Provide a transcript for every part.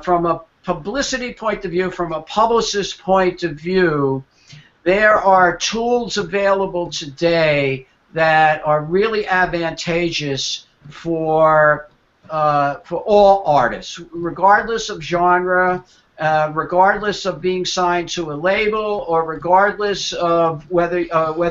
from a publicity point of view, from a publicist point of view, there are tools available today that are really advantageous for all artists, regardless of genre, regardless of being signed to a label, or regardless of whether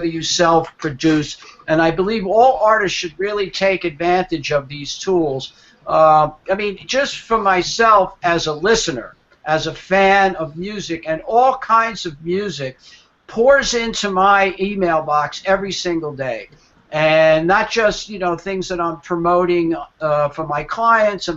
you self-produce. And I believe all artists should really take advantage of these tools. I mean, just for myself as a listener, as a fan of music, and all kinds of music pours into my email box every single day. And not just, you know, things that I'm promoting for my clients,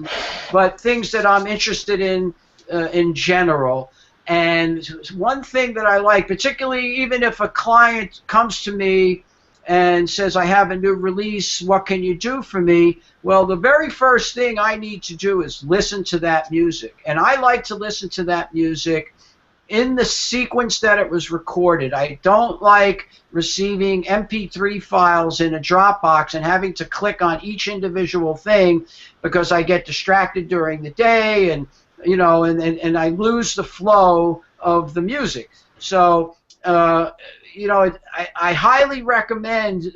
but things that I'm interested in general. And one thing that I like, particularly even if a client comes to me and says, I have a new release, what can you do for me? Well, the very first thing I need to do is listen to that music. And I like to listen to that music in the sequence that it was recorded. I don't like receiving MP3 files in a Dropbox and having to click on each individual thing, because I get distracted during the day, and you know, and I lose the flow of the music. So you know, I highly recommend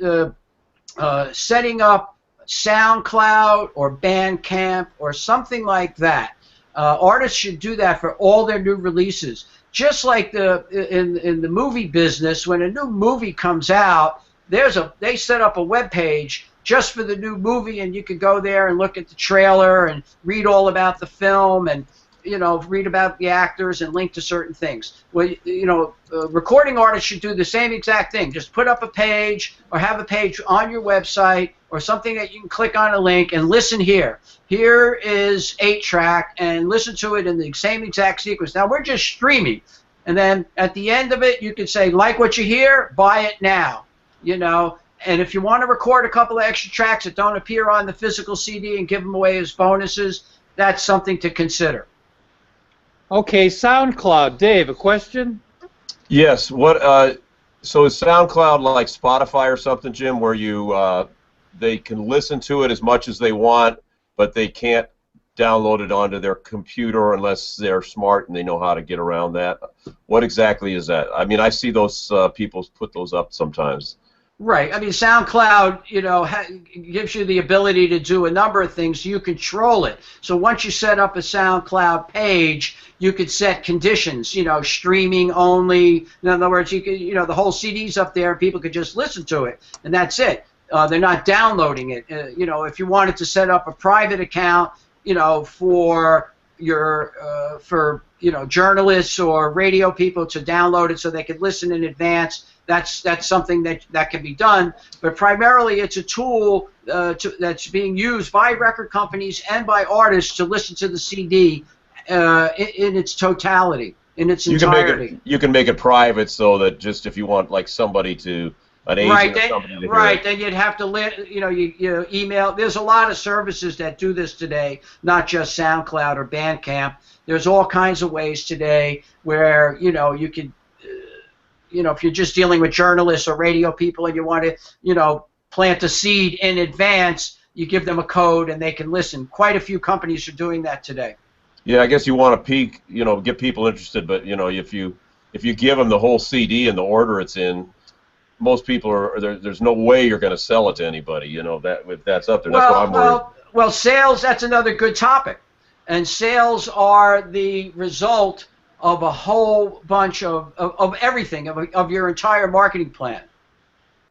setting up SoundCloud or Bandcamp or something like that. Artists should do that for all their new releases. Just like in the movie business, when a new movie comes out, they set up a web page just for the new movie, and you can go there and look at the trailer and read all about the film, and you know, read about the actors and link to certain things. Well, you know, recording artists should do the same exact thing. Just put up a page or have a page on your website or something that you can click on a link and listen here. Here is 8-track, and listen to it in the same exact sequence. Now, we're just streaming. And then at the end of it, you can say, like what you hear, buy it now. You know, and if you want to record a couple of extra tracks that don't appear on the physical CD and give them away as bonuses, that's something to consider. Okay, SoundCloud. Dave, a question? Yes. What? So is SoundCloud like Spotify or something, Jim, where you they can listen to it as much as they want, but they can't download it onto their computer unless they're smart and they know how to get around that? What exactly is that? I mean, I see those people put those up sometimes. Right. I mean, SoundCloud, you know, gives you the ability to do a number of things. You control it. So once you set up a SoundCloud page, you could set conditions, you know, streaming only. In other words, you could, you know, the whole CD's up there and people could just listen to it, and that's it. They're not downloading it. You know, if you wanted to set up a private account, you know, for your you know, journalists or radio people to download it so they could listen in advance, that's something that can be done. But primarily, it's a tool that's being used by record companies and by artists to listen to the CD in its totality, in its entirety. You can make it private, so that just if you want, like, somebody to, an agent or somebody to hear it. Then you'd have to, you know, you email. There's a lot of services that do this today, not just SoundCloud or Bandcamp. There's all kinds of ways today where, you know, you could, you know, if you're just dealing with journalists or radio people and you want to, you know, plant a seed in advance, you give them a code and they can listen. Quite a few companies are doing that today. Yeah, I guess you want to you know, get people interested, but you know, if you give them the whole CD and the order it's in, most people are there's no way you're going to sell it to anybody. You know, that if that's up there, that's what I'm worried. Well, sales, that's another good topic, and sales are the result of a whole bunch of everything, of your entire marketing plan.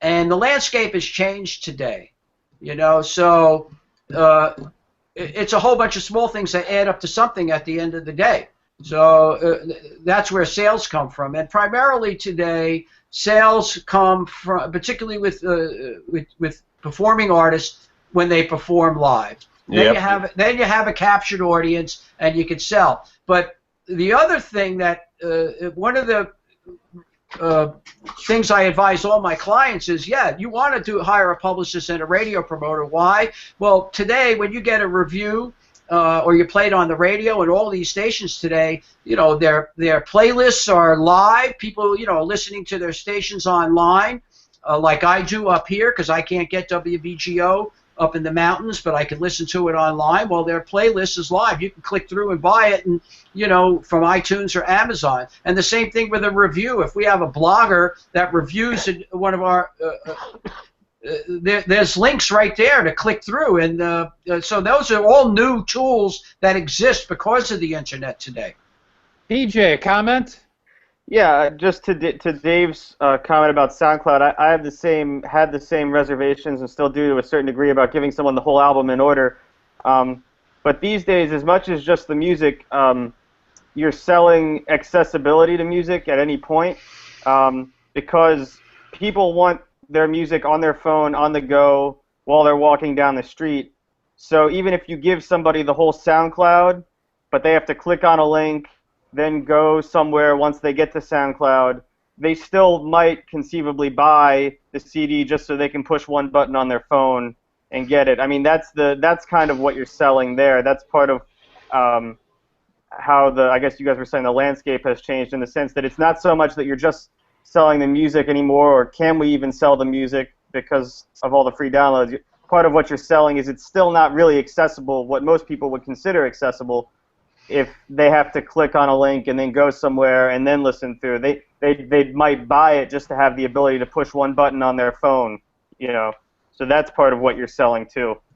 And the landscape has changed today, you know, so it's a whole bunch of small things that add up to something at the end of the day. So that's where sales come from. And primarily today, sales come from, particularly with performing artists, when they perform live. Then you have a captured audience and you can sell. But the other thing that one of the things I advise all my clients is, yeah, you want to hire a publicist and a radio promoter. Why? Well, today when you get a review or you play it on the radio, and all these stations today, you know, their playlists are live. People, you know, are listening to their stations online, like I do up here, because I can't get WBGO up in the mountains, but I can listen to it online. Well, their playlist is live. You can click through and buy it, and from iTunes or Amazon. And the same thing with a review. If we have a blogger that reviews one of our there's links right there to click through, and so those are all new tools that exist because of the internet today. PJ, a comment? Yeah, just to Dave's comment about SoundCloud, I had the same reservations and still do to a certain degree about giving someone the whole album in order. But these days, as much as just the music, you're selling accessibility to music at any point, because people want their music on their phone, on the go, while they're walking down the street. So even if you give somebody the whole SoundCloud, but they have to click on a link, then go somewhere once they get to SoundCloud, they still might conceivably buy the CD just so they can push one button on their phone and get it. I mean, that's kind of what you're selling there. That's part of how I guess you guys were saying the landscape has changed, in the sense that it's not so much that you're just selling the music anymore, or can we even sell the music because of all the free downloads. Part of what you're selling is it's still not really accessible, what most people would consider accessible, if they have to click on a link and then go somewhere and then listen through. They might buy it just to have the ability to push one button on their phone, So that's part of what you're selling too.